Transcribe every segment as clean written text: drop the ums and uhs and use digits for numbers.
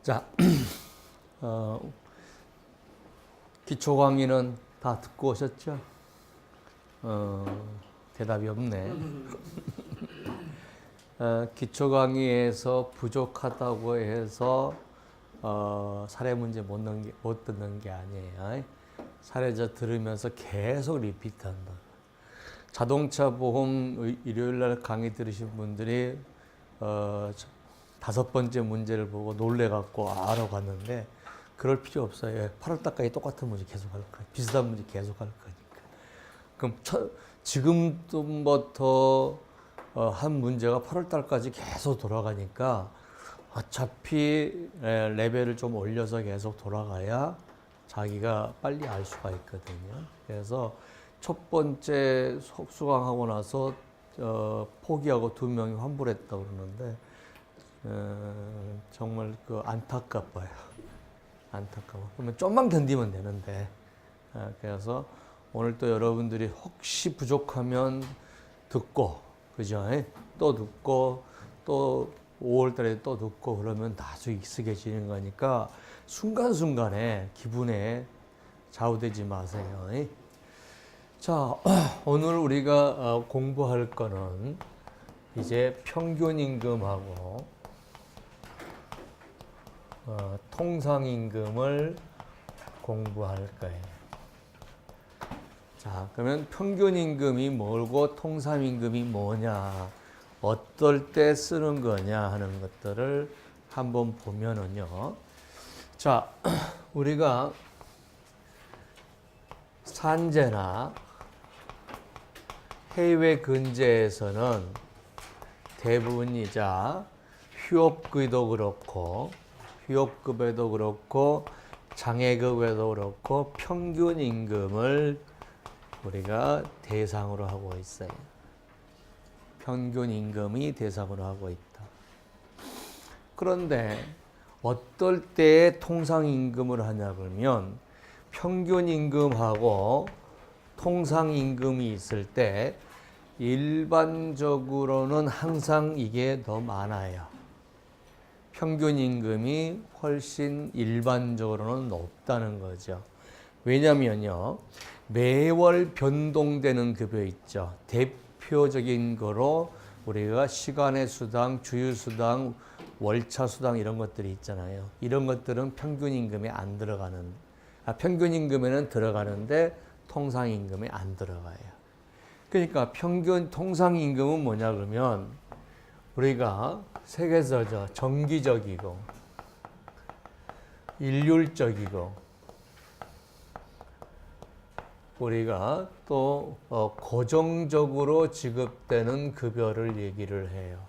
자, 기초 강의는 다 듣고 오셨죠? 대답이 없네. 기초 강의에서 부족하다고 해서 사례 문제 못 듣는 게 아니에요. 사례자 들으면서 계속 리피트한다. 자동차 보험 일요일 날 강의 들으신 분들이 5번째 문제를 보고 놀래갖고 알아갔는데 그럴 필요 없어요. 8월 달까지 똑같은 문제 계속 할 거예요. 비슷한 문제 계속 할 거니까. 그럼 지금부터 한 문제가 8월 달까지 계속 돌아가니까 어차피 레벨을 좀 올려서 계속 돌아가야 자기가 빨리 알 수가 있거든요. 그래서 첫 번째 수강하고 나서 포기하고 2명이 환불했다고 그러는데 정말 안타까워요. 안타까워. 그러면 좀만 견디면 되는데. 그래서 오늘 또 여러분들이 혹시 부족하면 듣고, 그죠? 또 듣고, 또 5월 달에 또 듣고 그러면 나중에 익숙해지는 거니까 순간순간에 기분에 좌우되지 마세요. 자, 오늘 우리가 공부할 거는 이제 평균임금하고 통상임금을 공부할 거예요. 자, 그러면 평균임금이 뭐고 통상임금이 뭐냐, 어떨 때 쓰는 거냐 하는 것들을 한번 보면은요. 자, 우리가 산재나 해외 근제에서는 대부분이자 휴업급에도 그렇고 휴업급에도 그렇고 장애급에도 그렇고 평균 임금을 우리가 대상으로 하고 있어요. 평균 임금이 대상으로 하고 있다. 그런데 어떨 때에 통상 임금을 하냐 그러면 평균 임금하고 통상 임금이 있을 때 일반적으로는 항상 이게 더 많아요. 평균 임금이 훨씬 일반적으로는 높다는 거죠. 왜냐면요, 매월 변동되는 급여 있죠. 대표적인 거로 우리가 시간의 수당, 주휴수당, 월차 수당 이런 것들이 있잖아요. 이런 것들은 평균 임금에 안 들어가는, 평균 임금에는 들어가는데 통상 임금에 안 들어가요. 그러니까 평균 통상 임금은 뭐냐 그러면 우리가 세계에서 정기적이고 일률적이고 우리가 또 고정적으로 지급되는 급여를 얘기를 해요.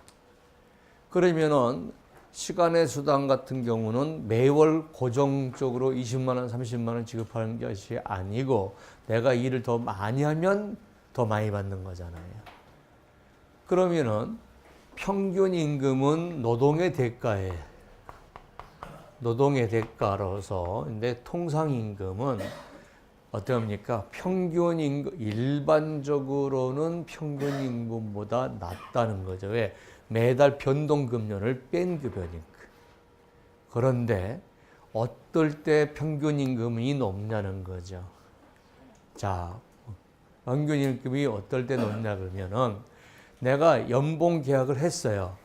그러면은 시간의 수당 같은 경우는 매월 고정적으로 20만 원, 30만 원 지급하는 것이 아니고 내가 일을 더 많이 하면 더 많이 받는 거잖아요. 그러면은 평균 임금은 노동의 대가예요. 노동의 대가로서. 근데 통상 임금은 어떻습니까? 평균 임금, 일반적으로는 평균 임금보다 낮다는 거죠. 왜? 매달 변동급여를 뺀 급여니까. 그런데 어떨 때 평균 임금이 높냐는 거죠. 자, 평균 임금이 어떨 때 높냐 그러면은 내가 연봉 계약을 했어요.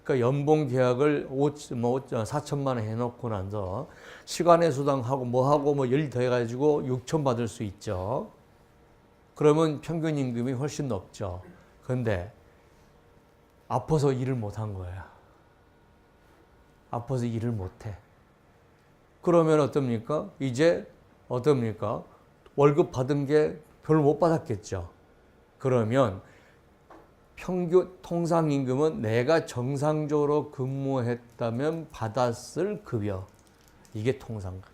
그러니까 연봉 계약을 4천만 원 해놓고 나서 시간의 수당하고 뭐하고 일 더해가지고 6천 받을 수 있죠. 그러면 평균 임금이 훨씬 높죠. 그런데 아파서 일을 못한 거야. 아파서 일을 못해. 그러면 어떻습니까? 이제 어떻습니까? 월급 받은 게 별로 못 받았겠죠. 그러면 평균 통상임금은 내가 정상적으로 근무했다면 받았을 급여. 이게 통상급여.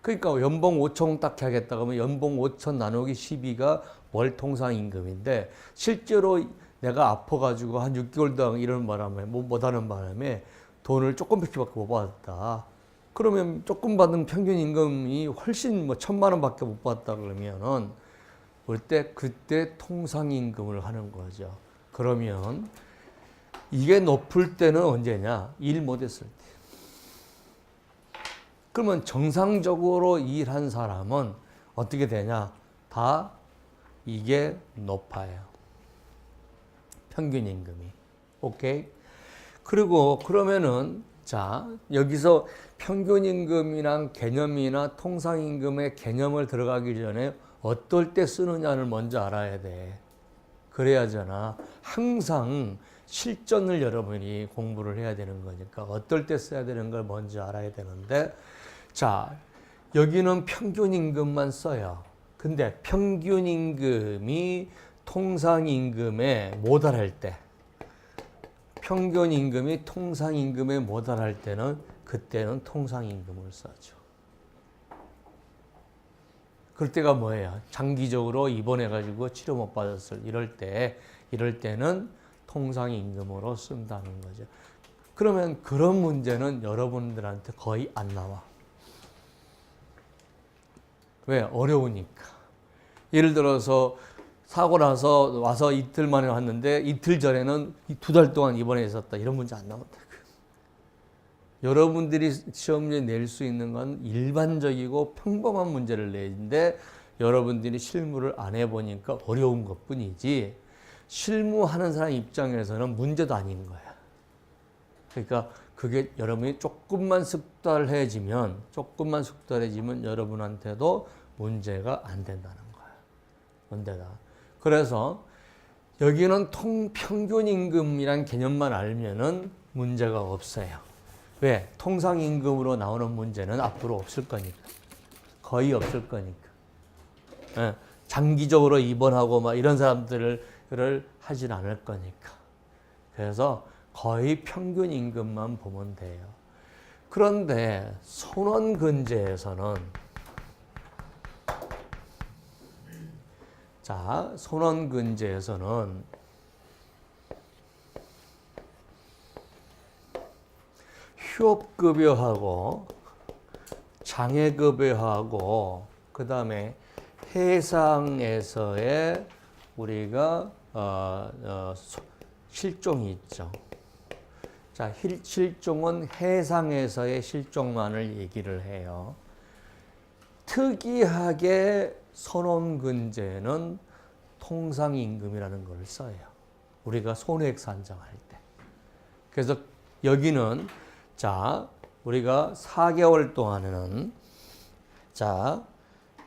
그러니까 연봉 5천 딱 하겠다 그러면 연봉 5천 나누기 12가 월 통상임금인데 실제로 내가 아파가지고 한 6개월 동안 일을 못하는 바람에 돈을 조금밖에 못 받았다. 그러면 조금 받은 평균 임금이 훨씬 1,000만 원밖에 못 받았다 그러면은 그때 통상임금을 하는 거죠. 그러면 이게 높을 때는 언제냐? 일 못했을 때. 그러면 정상적으로 일한 사람은 어떻게 되냐? 다 이게 높아요. 평균 임금이. 오케이? 그리고 그러면은 자, 여기서 평균 임금이랑 개념이나 통상 임금의 개념을 들어가기 전에 어떨 때 쓰느냐를 먼저 알아야 돼. 그래야잖아. 항상 실전을 여러분이 공부를 해야 되는 거니까 어떨 때 써야 되는 걸 먼저 알아야 되는데, 자, 여기는 평균 임금만 써요. 근데 평균 임금이 통상 임금에 모달할 때, 평균 임금이 통상 임금에 모달할 때는 그때는 통상 임금을 써죠. 그럴 때가 뭐예요? 장기적으로 입원해가지고 치료 못 받았을 이럴 때는 통상 임금으로 쓴다는 거죠. 그러면 그런 문제는 여러분들한테 거의 안 나와. 왜? 어려우니까. 예를 들어서 사고 나서 와서 이틀 만에 왔는데 이틀 전에는 2달 동안 입원해 있었다. 이런 문제 안 나온다. 여러분들이 시험에 낼 수 있는 건 일반적이고 평범한 문제를 내는데 여러분들이 실무를 안 해보니까 어려운 것뿐이지 실무하는 사람 입장에서는 문제도 아닌 거야. 그러니까 그게 여러분이 조금만 숙달해지면 여러분한테도 문제가 안 된다는 거야. 문제다. 그래서 여기는 평균 임금이란 개념만 알면은 문제가 없어요. 왜? 통상 임금으로 나오는 문제는 앞으로 없을 거니까. 거의 없을 거니까. 예, 장기적으로 입원하고 막 이런 사람들을 하진 않을 거니까. 그래서 거의 평균 임금만 보면 돼요. 그런데 손원근제에서는 휴업급여하고 장애급여하고 그 다음에 해상에서의 우리가 실종이 있죠. 자, 실종은 해상에서의 실종만을 얘기를 해요. 특이하게 선원근제는 통상임금이라는 걸 써요. 우리가 손해액 산정할 때. 그래서 여기는 자, 우리가 4개월 동안에는 자,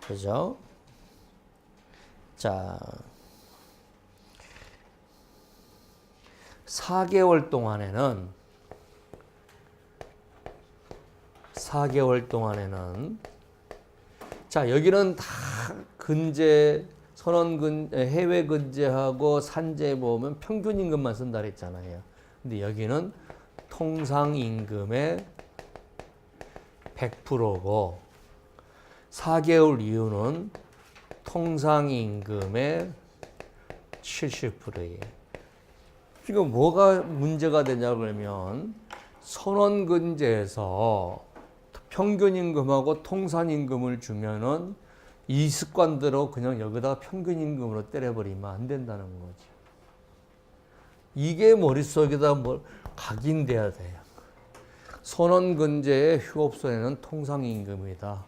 그죠? 자, 4개월 동안에는 자, 여기는 다 근제 해외 근제하고 산재 보면 평균 임금만 쓴다 그랬잖아요. 근데 여기는 통상 임금의 100%고 4개월 이후는 통상 임금의 70%예요. 지금 뭐가 문제가 되냐 그러면 선원근제에서 평균 임금하고 통상 임금을 주면은 이 습관대로 그냥 여기다 평균 임금으로 때려버리면 안 된다는 거죠. 이게 머릿속에다 각인돼야 돼요. 선원근제의 휴업소에는 통상 임금이다.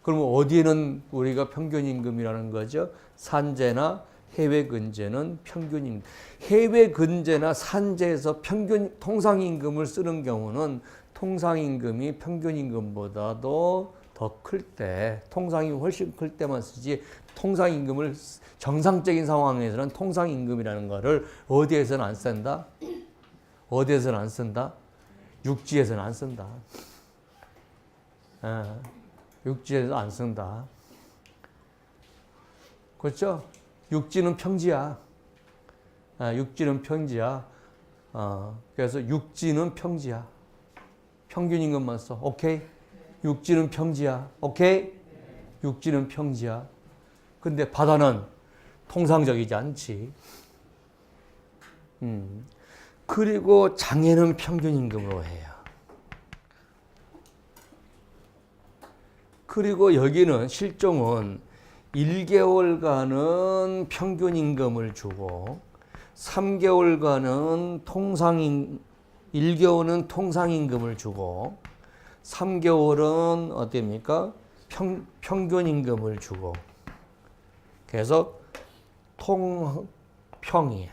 그러면 어디에는 우리가 평균 임금이라는 거죠? 산재나 해외 근제는 평균 임금. 해외 근제나 산재에서 통상 임금을 쓰는 경우는 통상 임금이 평균 임금보다도 더 클 때, 통상 임금이 훨씬 클 때만 쓰지, 통상 임금을 정상적인 상황에서는 통상 임금이라는 거를 어디에서는 안 쓴다? 어디에서는 안 쓴다? 육지에서는 안 쓴다. 육지에서 안 쓴다. 그렇죠? 육지는 평지야. 육지는 평지야. 그래서 육지는 평지야. 평균 임금만 써. 오케이? 육지는 평지야. 오케이? 육지는 평지야. 근데 바다는 통상적이지 않지. 그리고 장애는 평균 임금으로 해요. 그리고 여기는 실종은 1개월간은 평균 임금을 주고 3개월간은 1개월은 통상임금을 주고 3개월은 어떻습니까? 평균임금을 주고 그래서 통평이에요.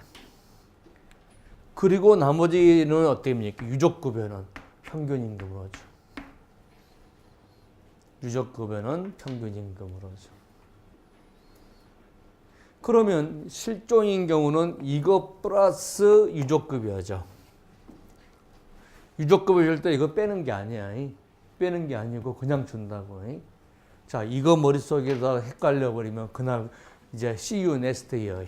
그리고 나머지는 어떻습니까? 유족급여는 평균임금으로 줘. 유족급여는 평균임금으로 줘. 그러면 실종인 경우는 이거 플러스 유족급여죠. 유족급여 줄 때 이거 빼는 게 아니야. 빼는 게 아니고 그냥 준다고. 자, 이거 머릿속에서 헷갈려 버리면 그날 이제 see you next year.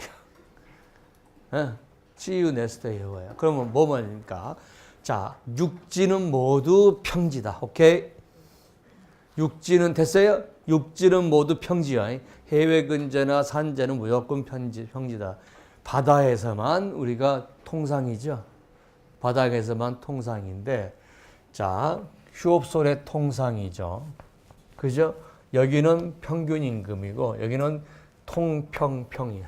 see you next year야. 그러면 뭐 말입니까? 자, 육지는 모두 평지다. 오케이? 육지는 됐어요? 육지는 모두 평지야. 해외 근제나 산제는 무조건 평지다. 바다에서만 우리가 통상이죠. 바닥에서만 통상인데, 자, 휴업소의 통상이죠. 그죠? 여기는 평균임금이고, 여기는 통평평이야.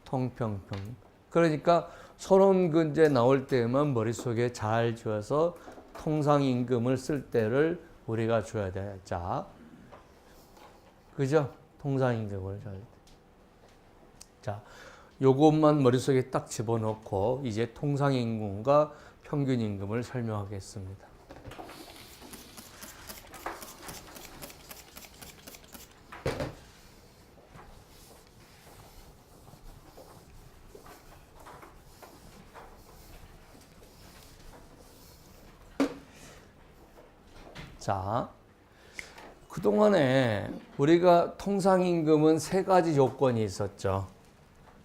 통평평. 그러니까 선원근제 나올 때만 머릿속에 잘 지어서 통상임금을 쓸 때를 우리가 줘야 돼. 자, 그죠? 통상임금을 줘야 돼. 자, 요것만 머릿속에 딱 집어넣고 이제 통상임금과 평균임금을 설명하겠습니다. 자, 그동안에 우리가 통상임금은 세 가지 조건이 있었죠.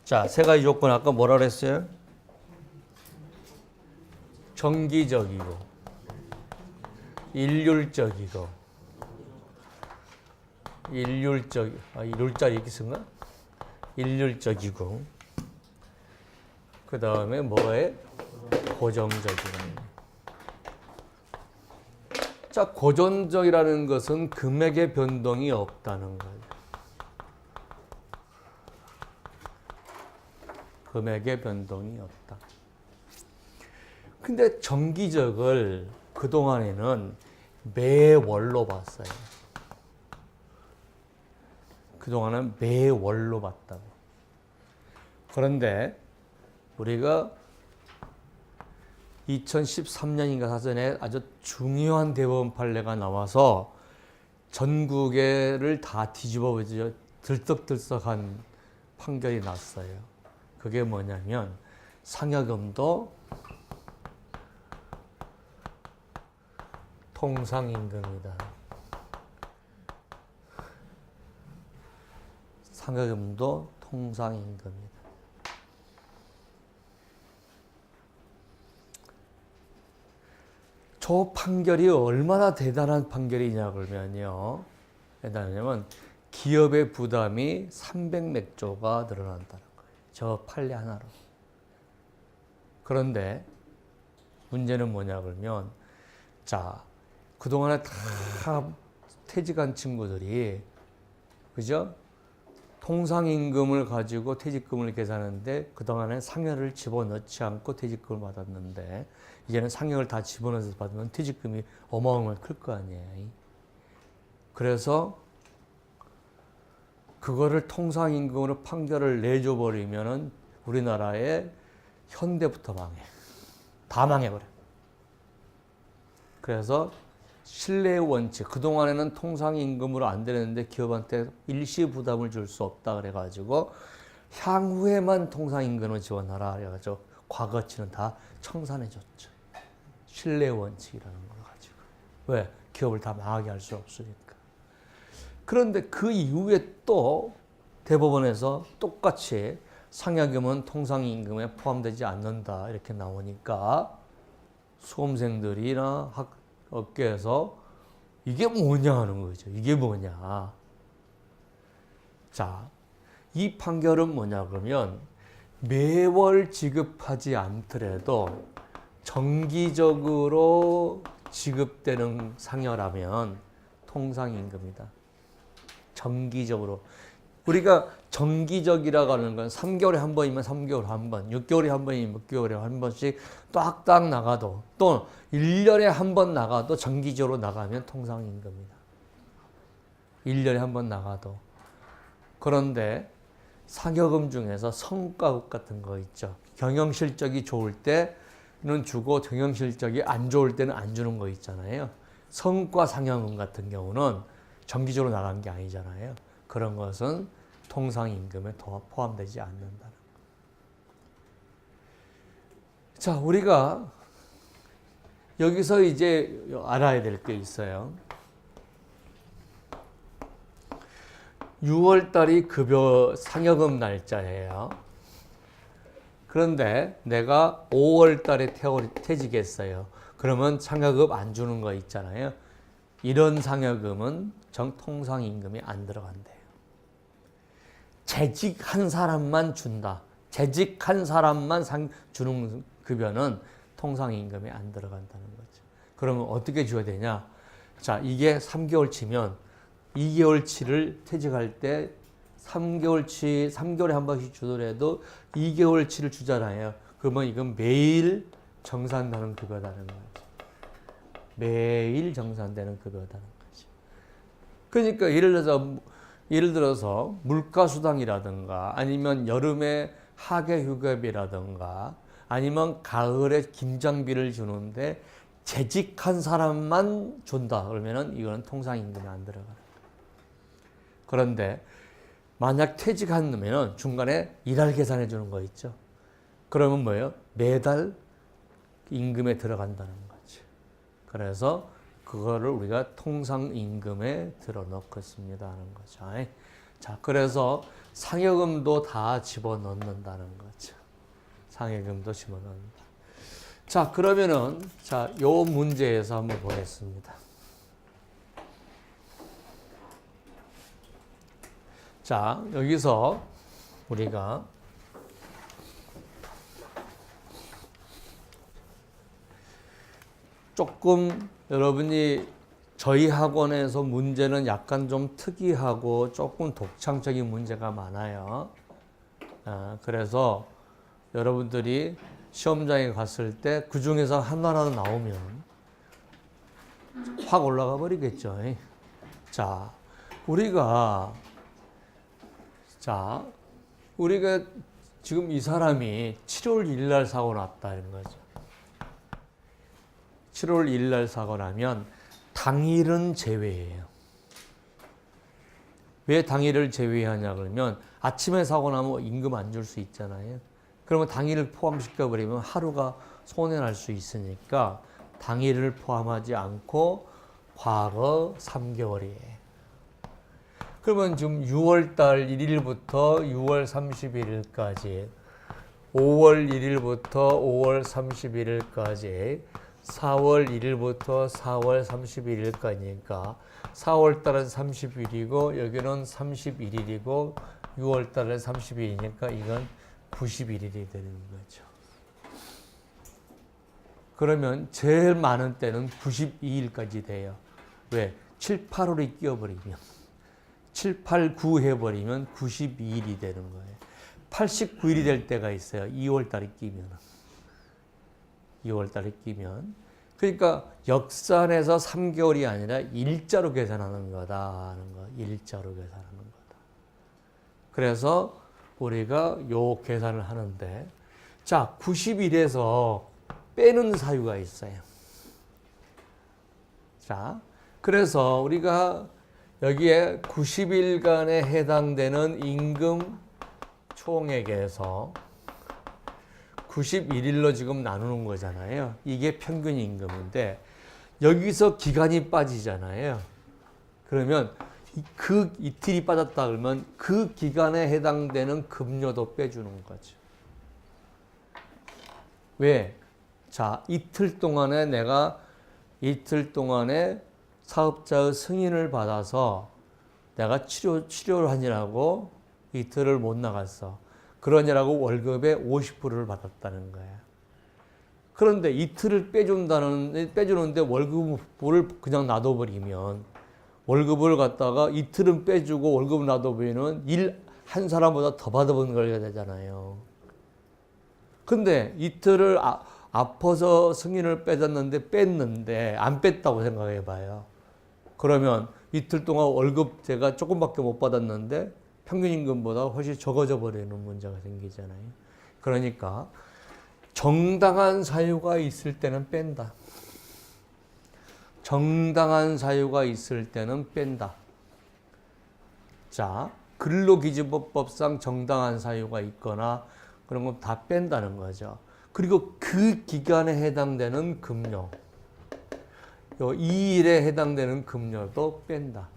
자, 세 가지 조건 아까 뭐라 그랬어요? 정기적이고, 일률적이고, 일률자 이렇게 쓴가? 일률적이고, 그 다음에 뭐에? 고정적이고. 자, 고정적이라는 것은 금액의 변동이 없다는 거예요. 금액의 변동이 없다. 근데 정기적을 그동안에는 매월로 봤어요. 그동안은 매월로 봤다고. 그런데 우리가 2013년인가 사전에 아주 중요한 대법원 판례가 나와서 전국에를 다 뒤집어 들썩들썩한 판결이 났어요. 그게 뭐냐면 상여금도 통상임금이다. 상여금도 통상임금이다. 저 판결이 얼마나 대단한 판결이냐 그러면요. 대단하냐면 기업의 부담이 300몇 조가 늘어난다는 거예요. 저 판례 하나로. 그런데 문제는 뭐냐 그러면 자, 그동안에 다 퇴직한 친구들이 그죠? 통상임금을 가지고 퇴직금을 계산하는데 그동안에 상여를 집어넣지 않고 퇴직금을 받았는데 이제는 상여를 다 집어넣어서 받으면 퇴직금이 어마어마하게 클 거 아니에요. 그래서 그거를 통상임금으로 판결을 내줘버리면은 우리나라의 현대부터 망해. 다 망해버려. 그래서 신뢰의 원칙, 그동안에는 통상임금으로 안 되는데 기업한테 일시 부담을 줄 수 없다 그래가지고 향후에만 통상임금을 지원하라 그래가지고 과거치는 다 청산해줬죠. 신뢰의 원칙이라는 걸 가지고. 왜? 기업을 다 망하게 할 수 없으니까. 그런데 그 이후에 또 대법원에서 똑같이 상여금은 통상임금에 포함되지 않는다 이렇게 나오니까 수험생들이나 업계에서 이게 뭐냐 하는 거죠. 이게 뭐냐. 자, 이 판결은 뭐냐 그러면 매월 지급하지 않더라도 정기적으로 지급되는 상여라면 통상임금이다. 정기적으로 우리가 정기적이라고 하는 건 3개월에 한 번이면 3개월에 한 번, 6개월에 한 번이면 6개월에 한 번씩 딱딱 나가도, 또 1년에 한 번 나가도 정기적으로 나가면 통상임금이다. 1년에 한 번 나가도. 그런데 상여금 중에서 성과급 같은 거 있죠. 경영실적이 좋을 때는 주고 경영실적이 안 좋을 때는 안 주는 거 있잖아요. 성과 상여금 같은 경우는 정기적으로 나간 게 아니잖아요. 그런 것은 통상임금에 포함되지 않는다는 거. 자, 우리가 여기서 이제 알아야 될 게 있어요. 6월 달이 급여 상여금 날짜예요. 그런데 내가 5월 달에 퇴직했어요. 그러면 상여금 안 주는 거 있잖아요. 이런 상여금은 통상임금이 안 들어간대요. 재직한 사람만 준다. 재직한 사람만 주는 급여는 통상임금이 안 들어간다는 거죠. 그러면 어떻게 줘야 되냐? 자, 이게 3개월치면 2개월치를 퇴직할 때 3개월에 한 번씩 주더라도 2개월치를 주잖아요. 그러면 이건 매일 정산되는 급여다는 거죠. 매일 정산되는 급여다는 거죠. 그러니까 예를 들어서 물가수당이라든가 아니면 여름에 하계휴업이라든가 아니면 가을에 김장비를 주는데 재직한 사람만 준다. 그러면은 이거는 통상임금에 안 들어가요. 그런데 만약 퇴직한 놈에는 중간에 일할 계산해 주는 거 있죠. 그러면 뭐예요? 매달 임금에 들어간다는 거죠. 그래서 그거를 우리가 통상임금에 들어넣고 있습니다 하는 거죠. 자, 그래서 상여금도 다 집어넣는다는 거죠. 상여금도 집어넣는다. 자, 그러면은 요 문제에서 한번 보겠습니다. 자, 여기서 우리가 조금 여러분이 저희 학원에서 문제는 약간 좀 특이하고 조금 독창적인 문제가 많아요. 그래서 여러분들이 시험장에 갔을 때 그 중에서 하나라도 나오면 확 올라가 버리겠죠. 자, 우리가 지금 이 사람이 7월 1일 날 사고 났다는 거죠. 7월 1일 날 사고 나면 당일은 제외해요. 왜 당일을 제외하냐 그러면 아침에 사고 나면 임금 안 줄 수 있잖아요. 그러면 당일을 포함시켜 버리면 하루가 손해날 수 있으니까 당일을 포함하지 않고 과거 3개월이에요. 그러면 지금 6월 달 1일부터 6월 31일까지, 5월 1일부터 5월 31일까지, 4월 1일부터 4월 31일까지니까 4월 달은 30일이고 여기는 31일이고 6월 달은 30일이니까 이건 91일이 되는 거죠. 그러면 제일 많은 때는 92일까지 돼요. 왜? 7, 8월이 끼어버리면 7, 8, 9 해버리면 92일이 되는 거예요. 89일이 될 때가 있어요. 2월 달에 끼면. 2월 달에 끼면. 그러니까 역산해서 3개월이 아니라 일자로 계산하는 거다 하는 거. 일자로 계산하는 거다. 그래서 우리가 요 계산을 하는데, 자, 90일에서 빼는 사유가 있어요. 자, 그래서 우리가 여기에 90일간에 해당되는 임금 총액에서 91일로 지금 나누는 거잖아요. 이게 평균 임금인데 여기서 기간이 빠지잖아요. 그러면 그 이틀이 빠졌다 그러면 그 기간에 해당되는 급료도 빼주는 거죠. 왜? 자, 이틀 동안에 사업자의 승인을 받아서 내가 치료를 하느라고 이틀을 못 나갔어. 그러냐라고 월급의 50%를 받았다는 거야. 그런데 이틀을 빼주는데 월급을 그냥 놔둬버리면 월급을 갖다가 이틀은 빼주고 월급 놔둬보면 일 한 사람보다 더 받아본 걸 해야 되잖아요. 근데 이틀을 아파서 승인을 뺐는데 안 뺐다고 생각해 봐요. 그러면 이틀 동안 월급 제가 조금밖에 못 받았는데 평균임금보다 훨씬 적어져 버리는 문제가 생기잖아요. 그러니까 정당한 사유가 있을 때는 뺀다. 정당한 사유가 있을 때는 뺀다. 자, 근로기준법상 정당한 사유가 있거나 그런 건 다 뺀다는 거죠. 그리고 그 기간에 해당되는 급료, 이 일에 해당되는 급료도 뺀다.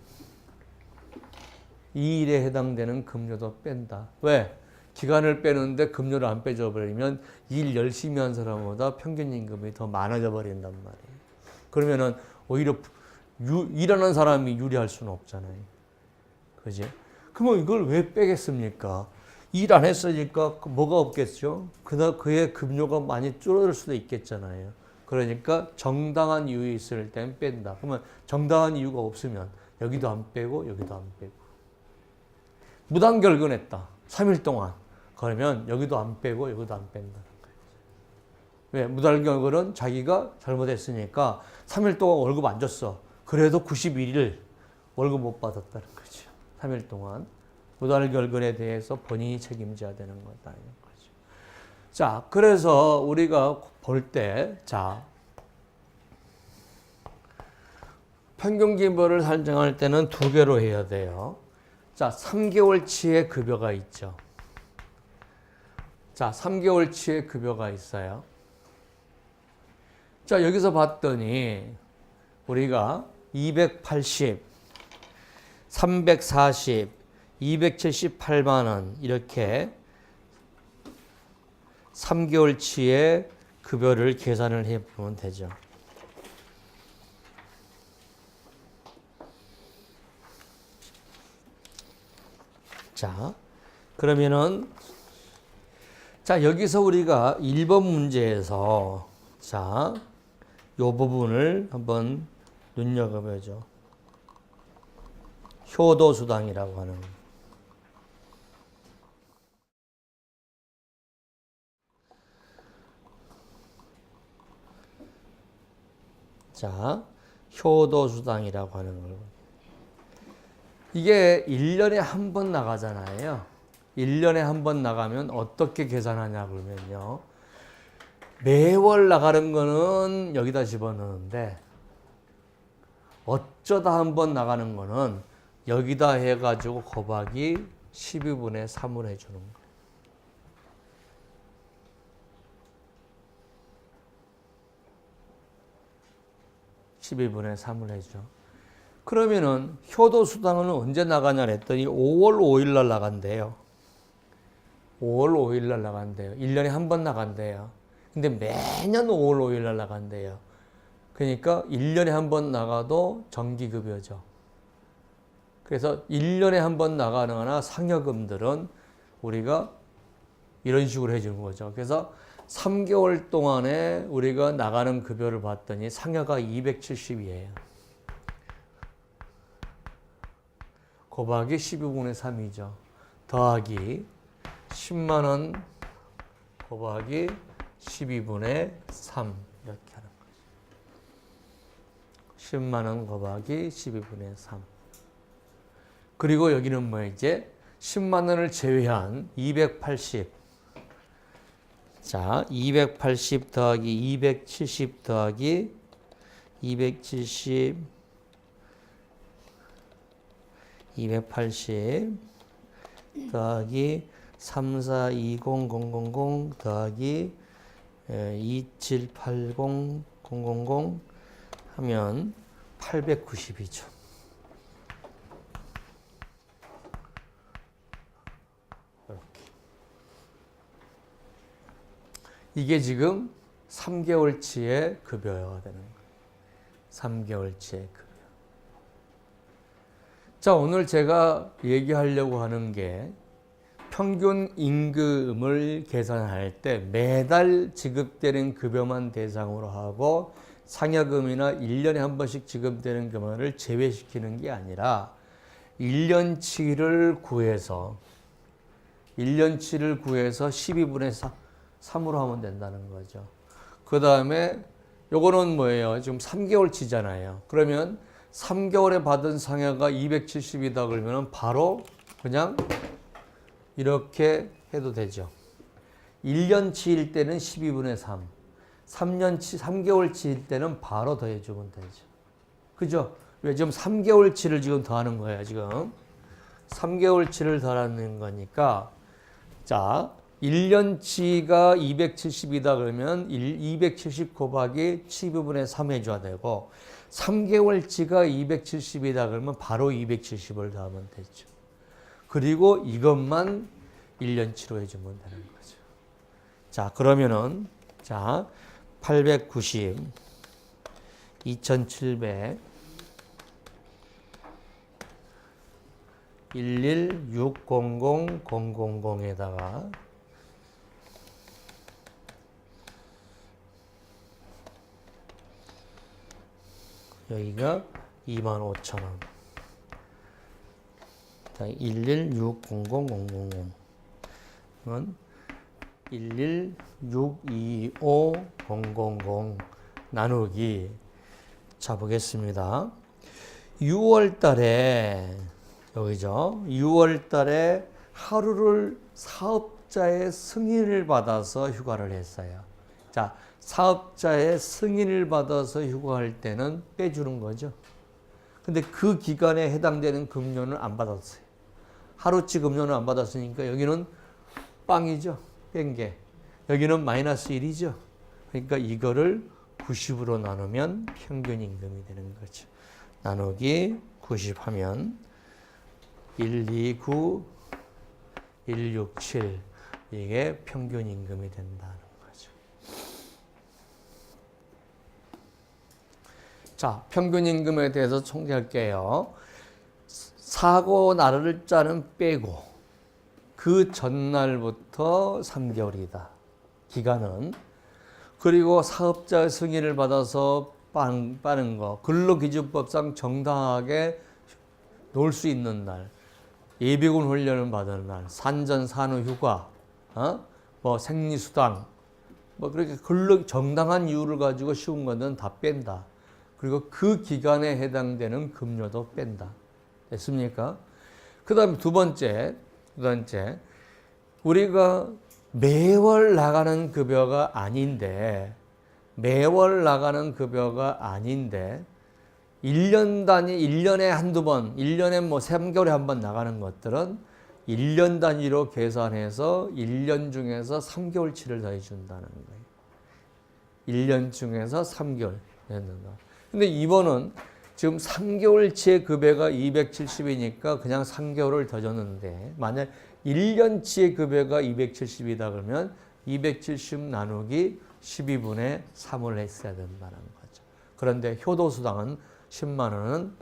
이 일에 해당되는 급료도 뺀다. 왜? 기간을 빼는데 급료를 안 빼줘 버리면 일 열심히 한 사람보다 평균 임금이 더 많아져 버린단 말이에요. 그러면은 오히려 일하는 사람이 유리할 수는 없잖아요. 그지? 그러면 이걸 왜 빼겠습니까? 일 안 했으니까 뭐가 없겠죠? 그의 급료가 많이 줄어들 수도 있겠잖아요. 그러니까 정당한 이유 있을 땐 뺀다. 그러면 정당한 이유가 없으면 여기도 안 빼고 여기도 안 빼고. 무단결근했다. 3일 동안. 그러면 여기도 안 빼고 여기도 안 뺀다는 거예요. 왜? 무단결근은 자기가 잘못했으니까 3일 동안 월급 안 줬어. 그래도 91일 월급 못 받았다는 거죠. 3일 동안. 무단결근에 대해서 본인이 책임져야 되는 거다는 거죠. 자, 그래서 우리가 볼 때, 자, 평균기본을 산정할 때는 두 개로 해야 돼요. 자, 3개월치의 급여가 있죠. 자, 3개월치의 급여가 있어요. 자, 여기서 봤더니 우리가 280, 340, 278만 원 이렇게 3개월치의 급여를 계산을 해보면 되죠. 자, 그러면은 자, 여기서 우리가 1번 문제에서 자, 요 부분을 한번 눈여겨보죠. 효도수당이라고 하는 거. 자, 효도수당이라고 하는 걸. 이게 1년에 한 번 나가잖아요. 1년에 한 번 나가면 어떻게 계산하냐 그러면요. 매월 나가는 거는 여기다 집어넣는데 어쩌다 한 번 나가는 거는 여기다 해가지고 곱하기 12분의 3을 해주는 거예요. (12분의 3을) 해줘. 그러면은 효도수당은 언제 나가냐 했더니 5월 5일 날 나간대요. 5월 5일 날 나간대요. 1년에 한 번 나간대요. 근데 매년 5월 5일 날 나간대요. 그러니까 1년에 한 번 나가도 정기급여죠. 그래서 1년에 한 번 나가거나 상여금들은 우리가 이런 식으로 해주는 거죠. 그래서 3개월 동안에 우리가 나가는 급여를 봤더니 상여가 270이에요. 곱하기 12분의 3이죠. 더하기 10만 원 곱하기 12분의 3 이렇게 하는 거죠. 10만 원 곱하기 12분의 3. 그리고 여기는 뭐 이제 10만 원을 제외한 280. 자, 280 더하기 270 더하기 270 280 더하기 3420000 더하기 2780000 하면 890이죠. 이렇게. 이게 지금 3개월치의 급여가 되는 거예요. 3개월치의 급여. 자, 오늘 제가 얘기하려고 하는 게 평균 임금을 계산할 때 매달 지급되는 급여만 대상으로 하고 상여금이나 1년에 한 번씩 지급되는 금액을 제외시키는 게 아니라 1년치를 구해서 12분의 3으로 하면 된다는 거죠. 그 다음에 요거는 뭐예요? 지금 3개월치잖아요. 그러면 3개월에 받은 상여가 270이다 그러면 바로 그냥 이렇게 해도 되죠. 1년치일 때는 12분의 3, 3개월치일 때는 바로 더해주면 되죠. 그죠? 왜 지금 3개월치를 지금 더하는 거예요, 지금. 3개월치를 더하는 거니까. 자, 1년치가 270이다 그러면 270 곱하기 12분의 3 해줘야 되고, 3개월치가 270이다 그러면 바로 270을 더하면 되죠. 그리고 이것만 1년치로 해주면 되는 거죠. 자, 그러면은, 자, 890, 2700, 11600,000에다가 여기가 25,000원. 자, 11600,000은 11625,000 나누기. 자, 보겠습니다. 6월 달에 여기죠. 6월 달에 하루를 사업자의 승인을 받아서 휴가를 했어요. 자, 사업자의 승인을 받아서 휴가할 때는 빼주는 거죠. 근데 그 기간에 해당되는 급료는 안 받았어요. 하루치 급료는 안 받았으니까 여기는 빵이죠. 뺀 게. 여기는 마이너스 1이죠. 그러니까 이거를 90으로 나누면 평균 임금이 되는 거죠. 나누기 90 하면 129, 167 이게 평균 임금이 된다는 거죠. 자, 평균 임금에 대해서 총재할게요. 사고 날짜는 빼고 그 전날부터 3개월이다. 기간은. 그리고 사업자 승인을 받아서 빠는 거. 근로기준법상 정당하게 놀 수 있는 날. 예비군 훈련을 받은 날. 산전, 산후, 휴가. 뭐 생리수당. 뭐 그렇게 정당한 이유를 가지고 쉬운 것은 다 뺀다. 그리고 그 기간에 해당되는 급료도 뺀다. 됐습니까? 그 다음에 두 번째, 우리가 매월 나가는 급여가 아닌데, 1년 단위, 1년에 한두 번, 1년에 뭐 3개월에 한 번 나가는 것들은 1년 단위로 계산해서 1년 중에서 3개월치를 더해준다는 거예요. 1년 중에서 3개월. 근데 이번은 지금 3개월치의 급여가 270이니까 그냥 3개월을 더 줬는데, 만약 1년치의 급여가 270이다 그러면 270 나누기 12분의 3을 했어야 된다는 거죠. 그런데 효도수당은 10만 원은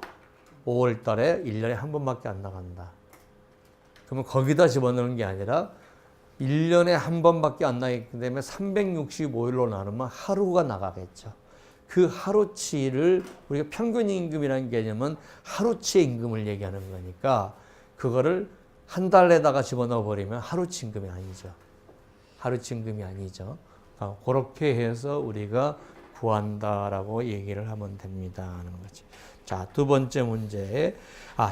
5월 달에 1년에 한 번밖에 안 나간다. 그러면 거기다 집어넣는 게 아니라 1년에 한 번밖에 안 나기 때문에 365일로 나누면 하루가 나가겠죠. 그 하루치를 우리가 평균 임금이라는 개념은 하루치의 임금을 얘기하는 거니까 그거를 한 달에다가 집어넣어 버리면 하루치 임금이 아니죠. 하루치 임금이 아니죠. 그렇게 해서 우리가 구한다라고 얘기를 하면 됩니다 하는 거지. 자, 두 번째 문제.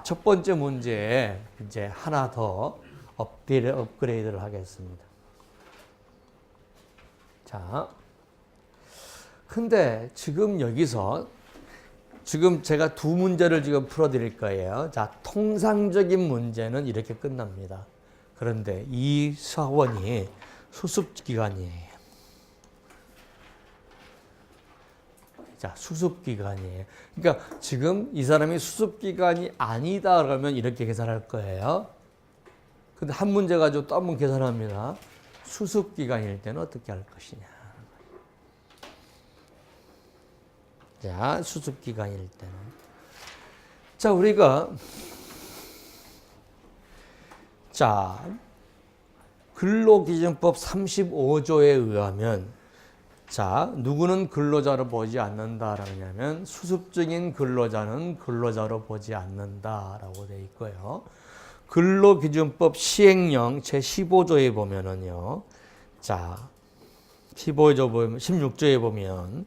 첫 번째 문제에 이제 하나 더 업그레이드를 하겠습니다. 자, 근데 지금 여기서 지금 제가 두 문제를 지금 풀어드릴 거예요. 자, 통상적인 문제는 이렇게 끝납니다. 그런데 이 사원이 수습기간이에요. 자, 수습기간이에요. 그러니까 지금 이 사람이 수습기간이 아니다 그러면 이렇게 계산할 거예요. 근데 한 문제 가지고 또 한 번 계산합니다. 수습기간일 때는 어떻게 할 것이냐. 자, 수습기간일 때는. 자, 우리가, 자, 근로기준법 35조에 의하면 자, 누구는 근로자로 보지 않는다라고 하냐면 수습적인 근로자는 근로자로 보지 않는다라고 되어 있고요. 근로기준법 시행령 제15조에 보면은요. 자, 16조에 보면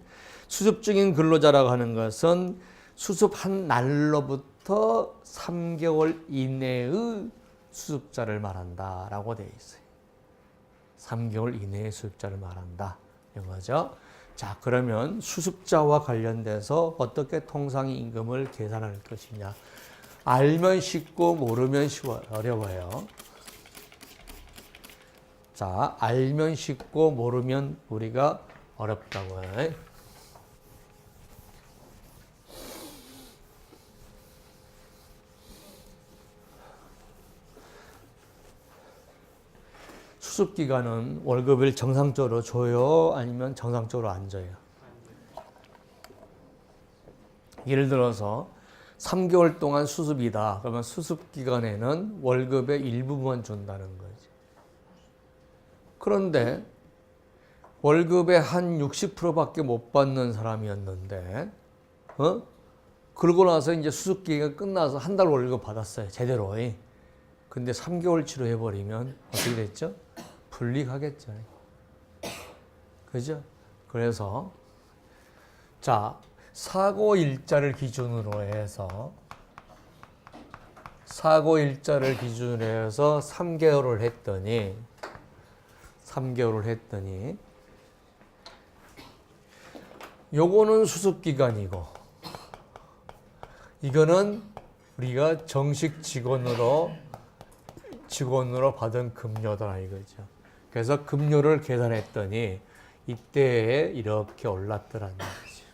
수습적인 근로자라고 하는 것은 수습한 날로부터 3개월 이내의 수습자를 말한다라고 되어 있어요. 3개월 이내의 수습자를 말한다. 이런 거죠. 자, 그러면 수습자와 관련돼서 어떻게 통상임금을 계산할 것이냐. 알면 쉽고 모르면 어려워요. 자, 알면 쉽고 모르면 우리가 어렵다고요. 수습기간은 월급을 정상적으로 줘요? 아니면 정상적으로 안 줘요? 예를 들어서 3개월 동안 수습이다. 그러면 수습기간에는 월급의 일부분 준다는 거지. 그런데 월급의 한 60%밖에 못 받는 사람이었는데, 그러고 나서 이제 수습기간 끝나서 한 달 월급 받았어요. 제대로. 근데 3개월치로 해버리면 어떻게 됐죠? 불이익하겠죠. 그죠? 그래서 자, 사고일자를 기준으로 해서 3개월을 했더니 요거는 수습기간이고 이거는 우리가 정식 직원으로 받은 급료다 이거죠. 그래서 급료를 계산했더니 이때에 이렇게 올랐더라는 거죠.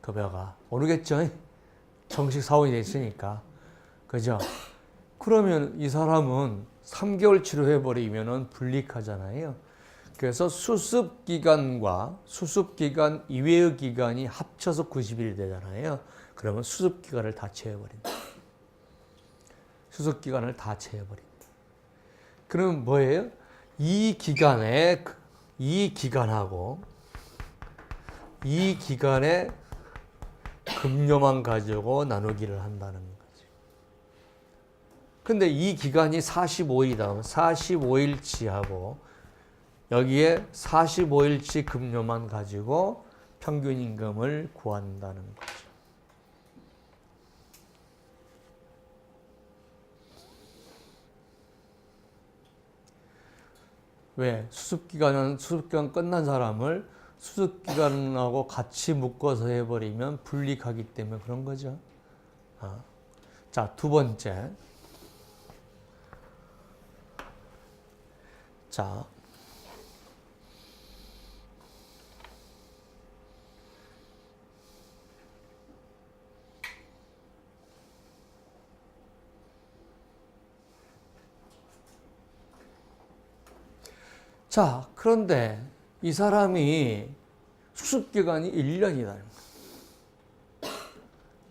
급여가 오르겠죠. 정식 사원이 됐으니까. 그죠? 그러면 이 사람은 3개월 치료해버리면 불이익하잖아요. 그래서 수습기간과 수습기간 이외의 기간이 합쳐서 90일 되잖아요. 그러면 수습기간을 다 채워버린다. 수습기간을 다 채워버린다. 그러면 뭐예요? 이 기간에 급료만 가지고 나누기를 한다는 거지. 근데 이 기간이 45일이다. 45일치하고 여기에 45일치 급료만 가지고 평균 임금을 구한다는 거죠. 왜? 수습기간 끝난 사람을 수습기간하고 같이 묶어서 해버리면 불이익하기 때문에 그런 거죠. 자, 두 번째. 자, 그런데 이 사람이 수습기간이 1년이다.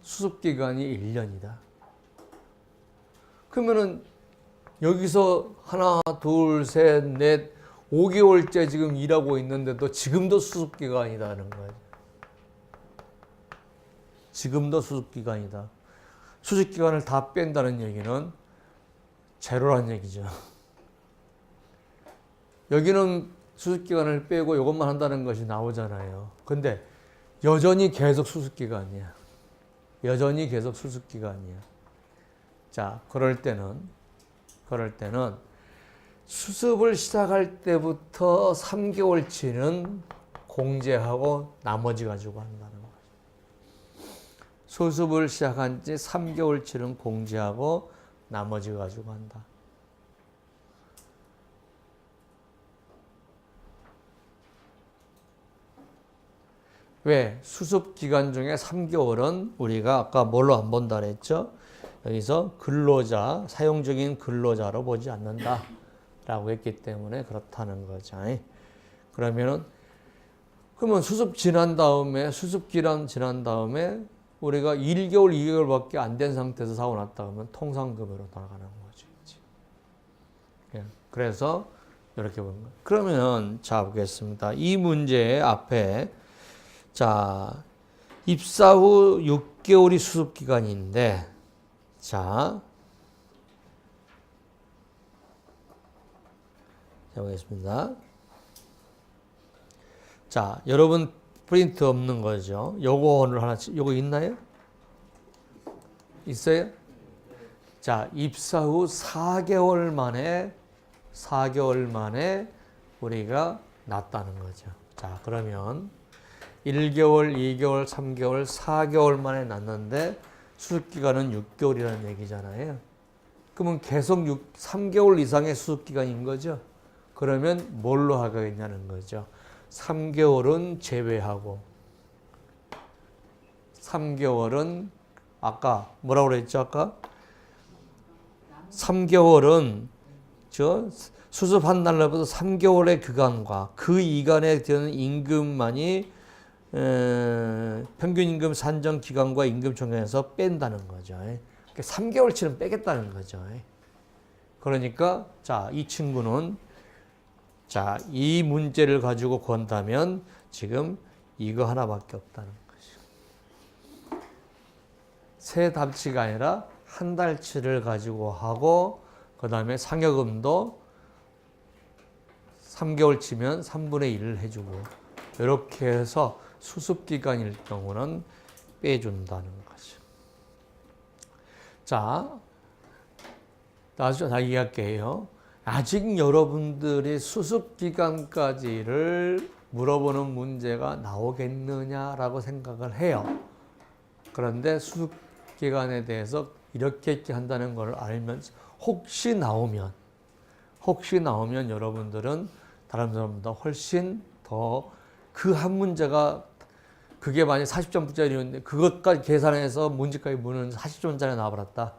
수습기간이 1년이다. 그러면은 여기서 하나, 둘, 셋, 넷, 5개월째 지금 일하고 있는데도 지금도 수습기간이다는 거예요. 지금도 수습기간이다. 수습기간을 다 뺀다는 얘기는 제로란 얘기죠. 여기는 수습기간을 빼고 이것만 한다는 것이 나오잖아요. 근데 여전히 계속 수습기간이야. 여전히 계속 수습기간이야. 자, 그럴 때는 수습을 시작할 때부터 3개월치는 공제하고 나머지 가지고 한다는 거죠. 수습을 시작한 지 3개월치는 공제하고 나머지 가지고 한다. 왜? 수습 기간 중에 3개월은 우리가 아까 뭘로 안 본다 그랬죠? 여기서 근로자, 사용적인 근로자로 보지 않는다 라고 했기 때문에 그렇다는 거죠. 그러면 수습 기간 지난 다음에 우리가 1개월, 2개월밖에 안 된 상태에서 사고 났다 하면 통상급여로 돌아가는 거죠. 그래서 이렇게 보는 거예요. 그러면 자 보겠습니다. 이 문제 앞에 자 입사 후 6개월이 수습 기간인데 자 보겠습니다. 자 여러분 프린트 없는 거죠. 요거를 하나 요거 있나요? 있어요? 자 입사 후 4개월 만에 우리가 났다는 거죠. 자, 그러면 1개월, 2개월, 3개월, 4개월 만에 났는데 수습기간은 6개월이라는 얘기잖아요. 그러면 계속 3개월 이상의 수습기간인 거죠. 그러면 뭘로 하겠냐는 거죠. 3개월은 제외하고 3개월은 아까 뭐라고 그랬죠? 아까 3개월은 수습한 날로부터 3개월의 기간과 그 이간에 되는 임금만이 평균 임금 산정 기간과 임금 총량에서 뺀다는 거죠. 3개월치는 빼겠다는 거죠. 그러니까 자, 이 친구는 자, 이 문제를 가지고 구한다면 지금 이거 하나밖에 없다는 거죠. 세 달치가 아니라 한 달치를 가지고 하고 그 다음에 상여금도 3개월 치면 3분의 1을 해주고 이렇게 해서 수습기간일 경우는 빼준다는 거죠. 자, 나중에 이야기할게요. 아직 여러분들이 수습기간까지를 물어보는 문제가 나오겠느냐라고 생각을 해요. 그런데 수습기간에 대해서 이렇게 한다는 걸 알면 혹시 나오면 여러분들은 다른 사람보다 훨씬 더 그 한 문제가 그게 만약 40점짜리였는데 그것까지 계산해서 문제까지 무는 40점짜리 나와버렸다.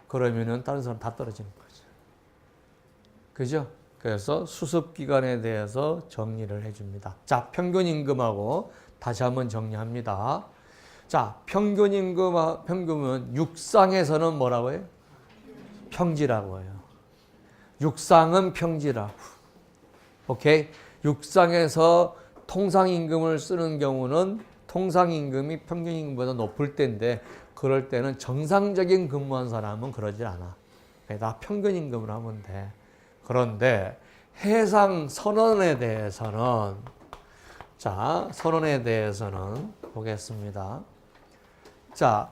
그러면은 다른 사람 다 떨어지는 거죠. 그죠? 그래서 수습기간에 대해서 정리를 해줍니다. 자, 평균임금하고 다시 한번 정리합니다. 자, 평균임금은 육상에서는 뭐라고 해요? 평지라고 해요. 육상은 평지라고. 오케이? 육상에서 통상임금을 쓰는 경우는 통상임금이 평균임금보다 높을 때인데 그럴 때는 정상적인 근무한 사람은 그러지 않아. 다 평균임금을 하면 돼. 그런데 해상 선언에 대해서는 자, 선언에 대해서는 보겠습니다. 자,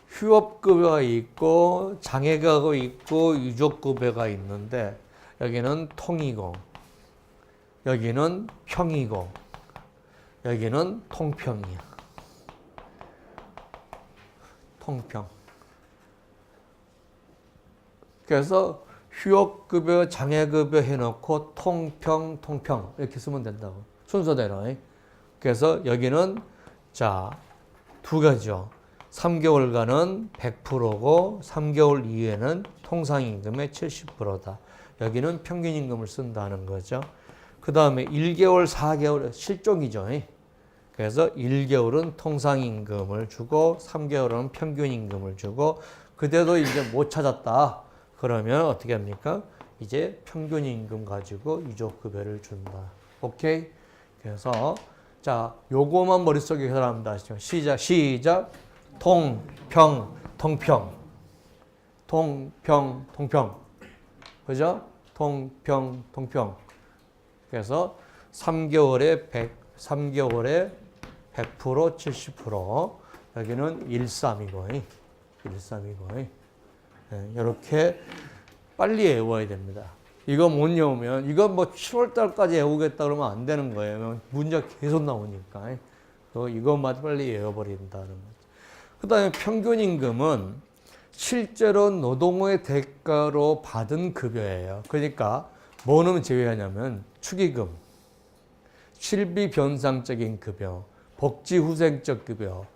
휴업급여가 있고 장애급여가 있고 유족급여가 있는데 여기는 통이고 여기는 평이고 여기는 통평이야. 통평. 그래서 휴업급여, 장애급여 해놓고 통평 이렇게 쓰면 된다고. 순서대로. 그래서 여기는 자, 두 가지죠. 3개월간은 100%고 3개월 이후에는 통상임금의 70%다. 여기는 평균임금을 쓴다는 거죠. 그 다음에 1개월, 4개월 실종이죠. 그래서 1개월은 통상임금을 주고 3개월은 평균임금을 주고 그때도 이제 못 찾았다. 그러면 어떻게 합니까? 이제 평균임금 가지고 유족급여를 준다. 오케이? 그래서 자, 요거만 머릿속에 계산합니다. 시작. 통평. 그죠? 통평. 그래서 3개월에 3개월에 100%, 70%. 여기는 13이고. 이렇게 빨리 외워야 됩니다. 이거 못 외우면, 이거 뭐 7월 달까지 외우겠다 그러면 안 되는 거예요. 문제가 계속 나오니까. 이것만 빨리 외워버린다는 거죠. 그 다음에 평균임금은 실제로 노동의 대가로 받은 급여예요. 그러니까 뭐는 제외하냐면 축의금, 실비 변상적인 급여, 복지후생적 급여.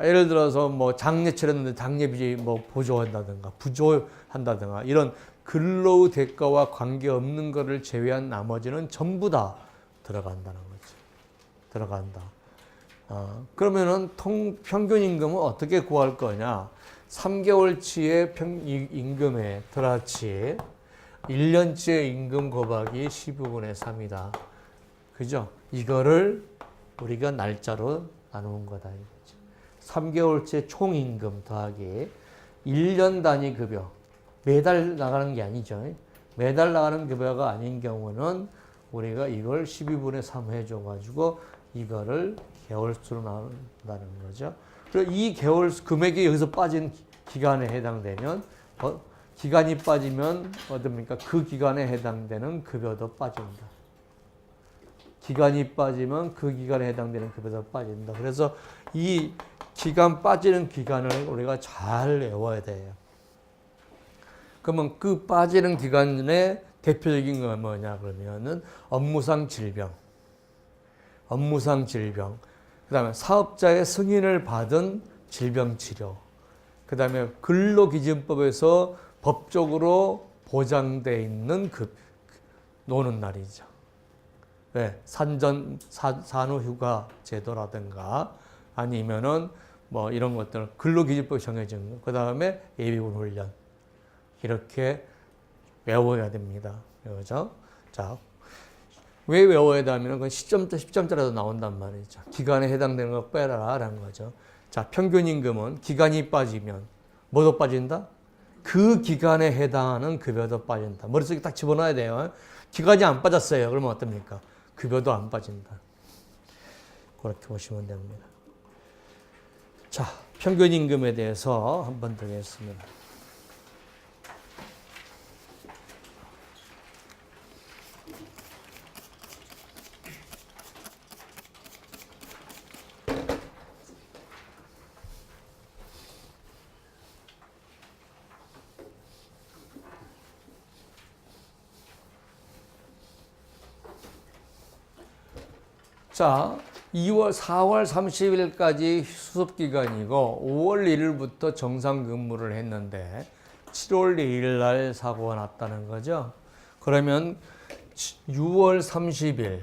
예를 들어서 뭐 장례 치렀는데 장례비 뭐 보조한다든가 부조한다든가 이런 근로의 대가와 관계없는 것을 제외한 나머지는 전부 다 들어간다는 거죠. 들어간다. 그러면은 평균임금은 어떻게 구할 거냐? 3개월치의 임금에 들어치 1년치의 임금 곱하기 12분의 3이다. 그죠? 이거를 우리가 날짜로 나누는 거다. 3개월째 총 임금 더하기 1년 단위 급여. 매달 나가는 게 아니죠. 매달 나가는 급여가 아닌 경우는 우리가 이걸 12분의 3 해줘가지고 이거를 개월수로 나눈다는 거죠. 그리고 이 개월 금액이 여기서 빠진 기간에 해당되면 기간이 빠지면 어떻습니까? 그 기간에 해당되는 급여도 빠진다. 기간이 빠지면 그 기간에 해당되는 급여도 빠진다. 그래서 이 기간 빠지는 기간을 우리가 잘 외워야 돼요. 그러면 그 빠지는 기간의 대표적인 건 뭐냐 그러면은 업무상 질병, 그 다음에 사업자의 승인을 받은 질병치료, 그 다음에 근로기준법에서 법적으로 보장되어 있는 노는 날이죠. 네, 산후휴가 제도라든가 아니면은 뭐 이런 것들 근로기준법이 정해진 거, 그 다음에 예비군 훈련 이렇게 외워야 됩니다. 그죠? 자, 왜 외워야 되냐면 그건 10점짜리도 나온단 말이죠. 기간에 해당되는 거 빼라라는 거죠. 자, 평균 임금은 기간이 빠지면 뭐도 빠진다? 그 기간에 해당하는 급여도 빠진다. 머릿속에 딱 집어넣어야 돼요. 기간이 안 빠졌어요. 그러면 어떻습니까? 급여도 안 빠진다. 그렇게 보시면 됩니다. 자, 평균 임금에 대해서 한번 더 하겠습니다. 자, 4월 30일까지 수습기간이고 5월 1일부터 정상 근무를 했는데 7월 2일 날 사고가 났다는 거죠. 그러면 6월 30일,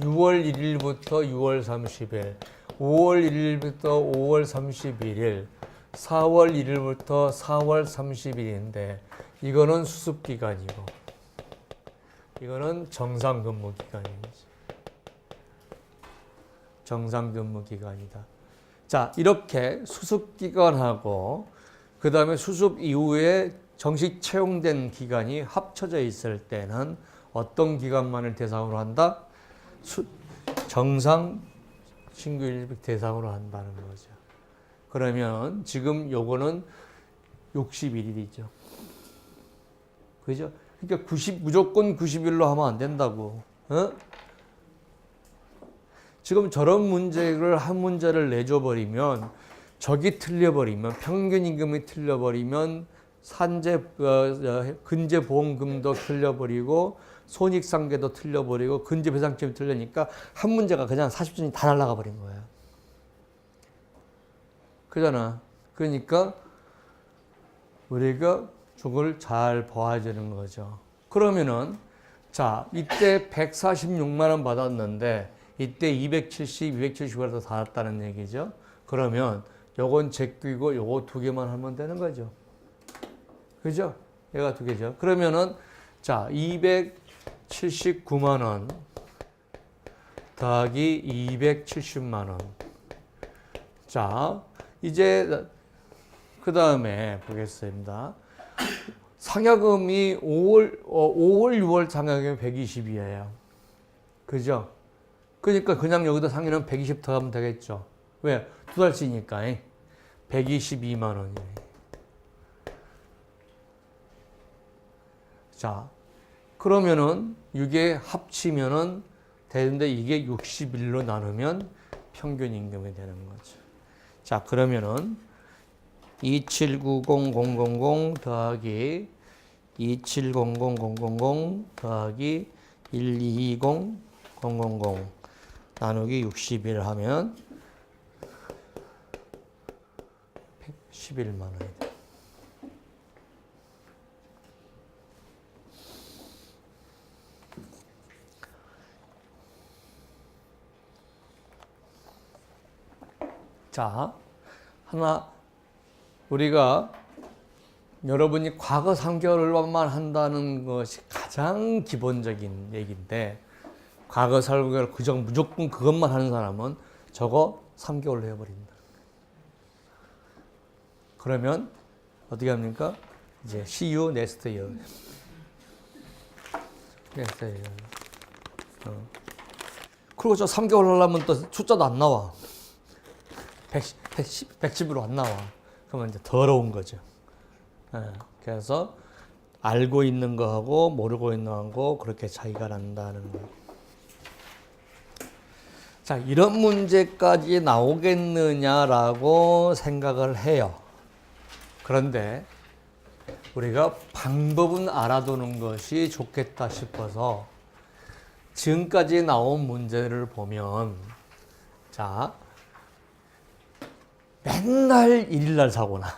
6월 1일부터 6월 30일, 5월 1일부터 5월 31일, 4월 1일부터 4월 30일인데 이거는 수습기간이고 이거는 정상 근무 기간이죠. 정상 근무 기간이다. 자, 이렇게 수습 기간하고 그 다음에 수습 이후에 정식 채용된 기간이 합쳐져 있을 때는 어떤 기간만을 대상으로 한다? 정상 신규일백 대상으로 한다는 거죠. 그러면 지금 요거는 61일이죠. 그죠? 그러니까 무조건 90일로 하면 안 된다고. 어? 지금 저런 문제를 한 문제를 내줘버리면 저기 틀려버리면 평균 임금이 틀려버리면 근제보험금도 틀려버리고 손익상계도 틀려버리고 근제배상점이 틀리니까 한 문제가 그냥 40점이 다 날아가 버린 거예요. 그잖아. 그러니까 우리가 저걸 잘 봐주는 거죠. 그러면은 자, 이때 146만 원 받았는데 이때 270, 270에서 다 났다는 얘기죠. 그러면 요건 제끼고 요거 두 개만 하면 되는 거죠. 그죠? 얘가 두 개죠. 그러면은 자, 279만 원 더하기 270만 원. 자, 이제 그 다음에 보겠습니다. 상여금이 5월, 6월 상여금이 120이에요. 그죠? 그러니까 그냥 여기다 상여는 120 더하면 되겠죠. 왜? 두 달치니까 122만 원이에요. 자, 그러면은 이게 합치면은 되는데 이게 60일로 나누면 평균 임금이 되는 거죠. 자, 그러면은 2790000 더하기 2700000 더하기 12200000 나누기 60일 하면 111만 원이다. 자, 하나 우리가 여러분이 과거 3개월만 한다는 것이 가장 기본적인 얘기인데 과거 3개월 무조건 그것만 하는 사람은 저거 3개월로 해버린다. 그러면 어떻게 합니까? 이제 see you next year. next year. 그리고 저 3개월 하려면 또 숫자도 안 나와. 110으로 안 나와. 그러면 이제 더러운 거죠. 그래서 알고 있는 거하고 모르고 있는 거하고 그렇게 차이가 난다는 거. 자, 이런 문제까지 나오겠느냐라고 생각을 해요. 그런데 우리가 방법은 알아두는 것이 좋겠다 싶어서 지금까지 나온 문제를 보면 자, 맨날 1일날 사고나.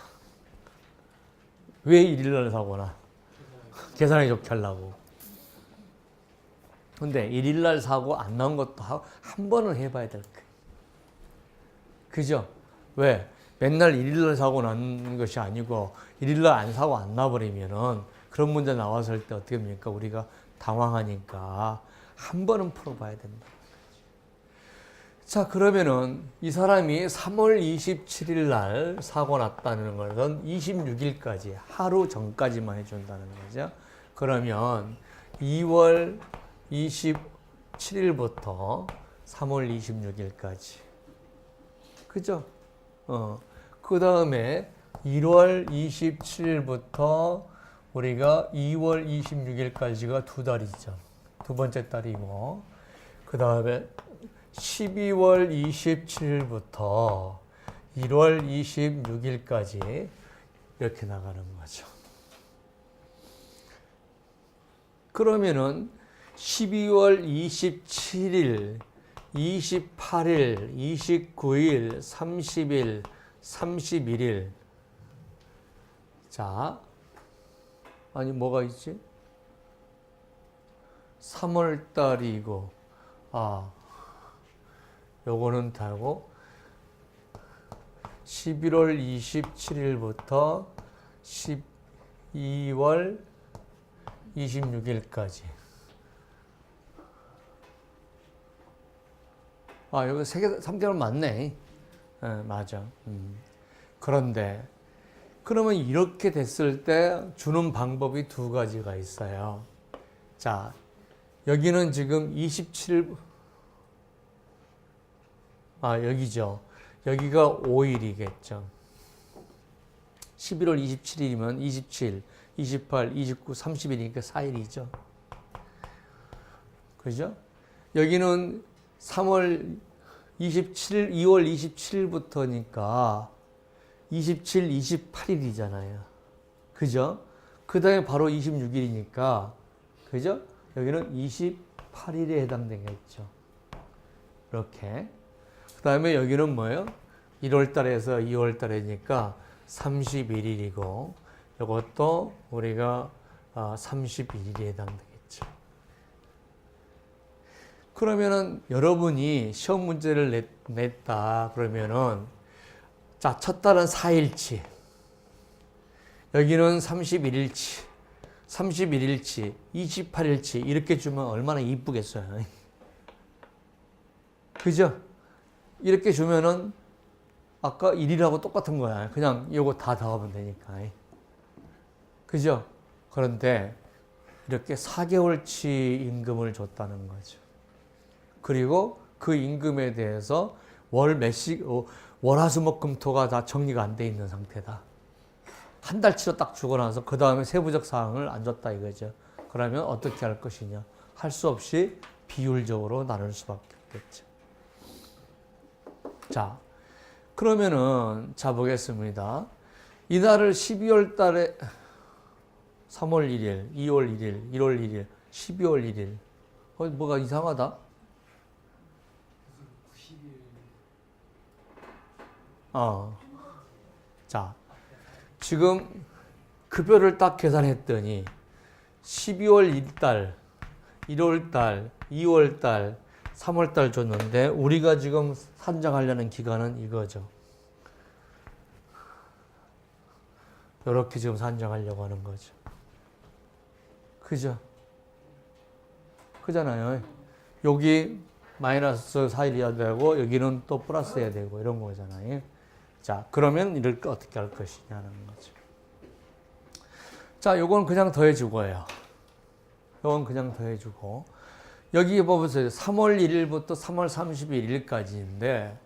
왜 1일날 사고나? 계산이 좋게 하려고. 근데 1일날 사고 안 나온 것도 한 번은 해봐야 될 거예요. 그죠? 왜? 맨날 1일날 사고 난 것이 아니고 1일날 안 사고 안 나버리면은 그런 문제 나왔을 때 어떻게 합니까? 우리가 당황하니까 한 번은 풀어봐야 된다. 자, 그러면은 이 사람이 3월 27일 날 사고 났다는 것은 26일까지 하루 전까지만 해준다는 거죠. 그러면 2월 27일부터 3월 26일까지. 그죠? 그 다음에 1월 27일부터 우리가 2월 26일까지가 2달이죠. 두 번째 달이고. 그 다음에 12월 27일부터 1월 26일까지 이렇게 나가는 거죠. 그러면은 12월 27일, 28일, 29일, 30일, 31일. 자, 아니 뭐가 있지? 3월 달이고, 요거는 다고 11월 27일부터 12월 26일까지. 여기 3개월 맞네. 맞아. 그런데, 그러면 이렇게 됐을 때 주는 방법이 두 가지가 있어요. 자, 여기는 지금 27일, 여기죠. 여기가 5일이겠죠. 11월 27일이면 27, 28, 29, 30일이니까 4일이죠. 그죠? 여기는 3월 27일, 2월 27일부터니까 27, 28일이잖아요. 그죠? 그 다음에 바로 26일이니까, 그죠? 여기는 28일에 해당되겠죠. 이렇게. 그 다음에 여기는 뭐예요? 1월 달에서 2월 달이니까 31일이고, 이것도 우리가 31일에 해당되겠죠. 그러면은 여러분이 시험 문제를 냈다 그러면은 자, 첫 달은 4일치, 여기는 31일치, 31일치, 28일치 이렇게 주면 얼마나 이쁘겠어요. 그죠? 이렇게 주면은 아까 1일하고 똑같은 거야. 그냥 이거 다 더하면 되니까. 그죠? 그런데 이렇게 4개월치 임금을 줬다는 거죠. 그리고 그 임금에 대해서 월화수목금토가 다 정리가 안 돼 있는 상태다. 한 달치로 딱 주고 나서 그 다음에 세부적 사항을 안 줬다 이거죠. 그러면 어떻게 할 것이냐? 할 수 없이 비율적으로 나눌 수밖에 없겠죠. 자, 그러면은 자 보겠습니다. 이날을 12월 달에 3월 1일, 2월 1일, 1월 1일, 12월 1일. 뭐가 이상하다? 자, 지금 급여를 딱 계산했더니 12월 1달, 1월 달, 2월 달, 3월 달 줬는데 우리가 지금 산정하려는 기간은 이거죠. 이렇게 지금 산정하려고 하는 거죠. 그죠? 그잖아요. 여기 마이너스 4일이어야 되고 여기는 또 플러스 해야 되고 이런 거잖아요. 자, 그러면 이를 어떻게 할 것이냐는 거죠. 자, 요건 그냥 더해주고요. 요건 그냥 더해주고 여기 보세요. 3월 1일부터 3월 31일까지인데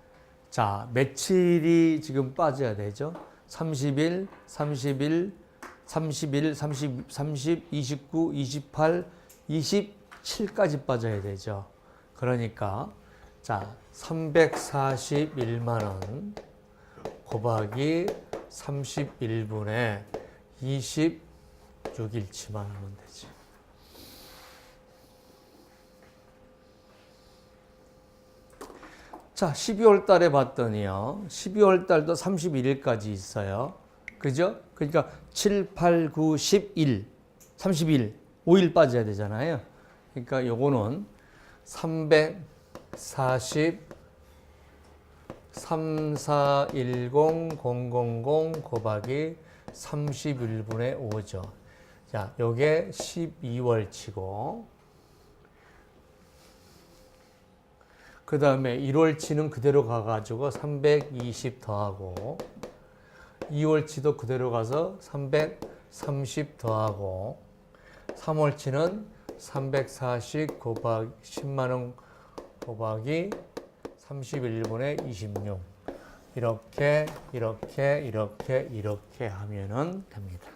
자, 며칠이 지금 빠져야 되죠? 30일, 30일, 31, 30, 30, 29, 28, 27까지 빠져야 되죠. 그러니까 자, 341만 원 곱하기 31분의 26일치만 하면 되지. 자, 12월 달에 봤더니요. 12월 달도 31일까지 있어요. 그죠? 그러니까 7, 8, 9, 11, 30일, 5일 빠져야 되잖아요. 그러니까 요거는 340, 3410, 000 곱하기 31분의 5죠. 자, 요게 12월치고 그 다음에 1월치는 그대로 가가지고 320 더하고 2월치도 그대로 가서 330 더하고 3월치는 340 곱하기 10만원 곱하기 31분의 26 이렇게 하면은 됩니다.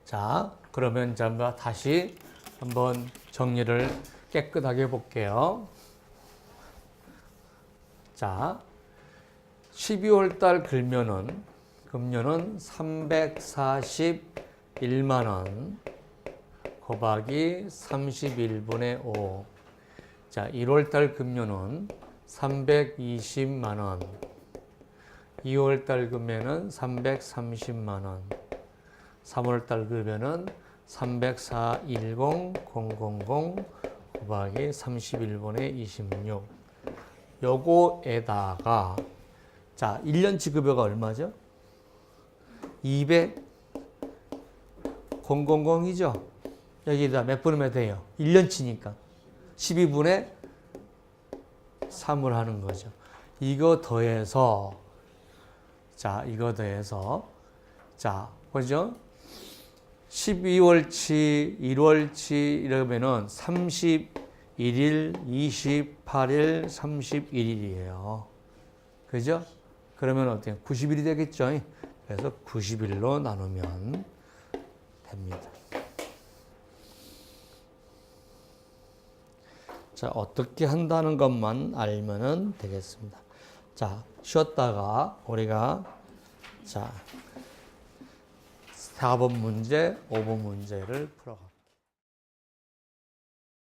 자, 그러면 다시 한번 정리를 깨끗하게 해볼게요. 자, 12월 달 금년은 341만 원 곱하기 31분의 5. 자, 1월 달 금년은 320만 원. 2월 달 금년은 330만 원. 3월 달 금년은 341, 000 곱하기 31분의 26. 요거에다가 자, 1년치 급여가 얼마죠? 200, 000이죠? 여기다 몇 분이면 돼요? 1년치니까. 12분의 3을 하는 거죠. 이거 더해서, 자, 보죠? 12월치, 1월치 이러면은 31일, 28일, 31일이에요. 그죠? 그러면 어때요? 90일이 되겠죠? 그래서 90일로 나누면 됩니다. 자, 어떻게 한다는 것만 알면은 되겠습니다. 자, 쉬었다가 우리가 자, 4번 문제, 5번 문제를 풀어갑니다.